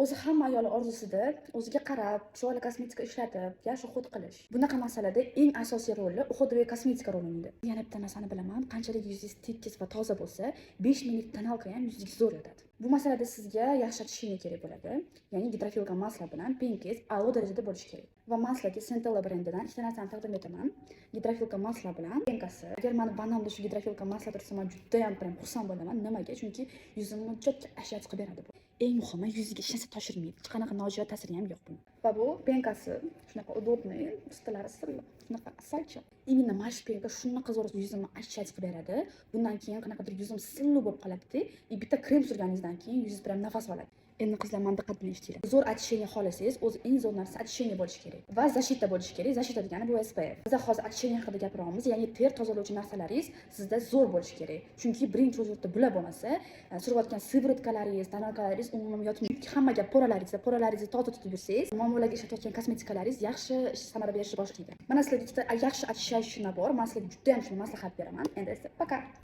o'zi hamma ayol orzusida o'ziga qarab, chiroyli kosmetika ishlatib, yaxshi hid qilish. Bunaqa masalada eng asosiy rolni uxudagi kosmetika rol o'ynaydi. Yana bitta narsani bilaman, qanchalik yuzingiz tekis va toza bo'lsa, 5 minut tonalka ham yuzingizga zo'r yotadi. Bu masalada sizga yaxshi очищение kerak bo'ladi. Ya'ni gidrofilka masla bilan pengiz a'lo darajada bo'lishi kerak. Va maslaga Centella brendidan ikkita narsani taqdim etaman. Gidrofilka masla bilan penkasi. Agar meni banamda shu gidrofilka masla tursa, men juda ham xursand bo'laman. Nimaga? Chunki yuzimni juda ashyo chiqib beradi bu. Eng muhimi, yuziga hech narsa toshirmaydi. Hech qanaqa nojo'ya ta'siri ham yo'q buni. Va bu penkasi shunaqa udobniy, ustalari sirli, shunaqa asalchi. Именно mana shu penka shunaqa zo'r yuzimni ashyo chiqib beradi. Bundan keyin qanaqadir yuzim silliq bo'lib qoladi-da, bitta krem surganingizdan keyin yuzingiz bilan nafas oladi. Endi qizlar, meni diqqat bilan eshitinglar. Zo'r очищение xohlasangiz, o'zi eng zo'r narsa очищение bo'lishi kerak. Va защита bo'lishi kerak. Защита degani bu SPF. Biz hozir очищение haqida gapiryapmiz, ya'ni ter tozalovchi narsalaringiz sizda zo'r bo'lishi kerak. Chunki birinchi o'rinda bular bo'lmasa, surayotgan sivrotkalaringiz, tonalkalaringiz umuman yotmaydi. Hamma gap poralaringizni toza tutib yursangiz, muomalaga ishlatayotgan kosmetikalaringiz yaxshi samara berishni boshlaydi. Mana sizlarga ikkita yaxshi очищающий nabor, men sizlarga juda ham shuni maslahat beraman. Endi esa пока.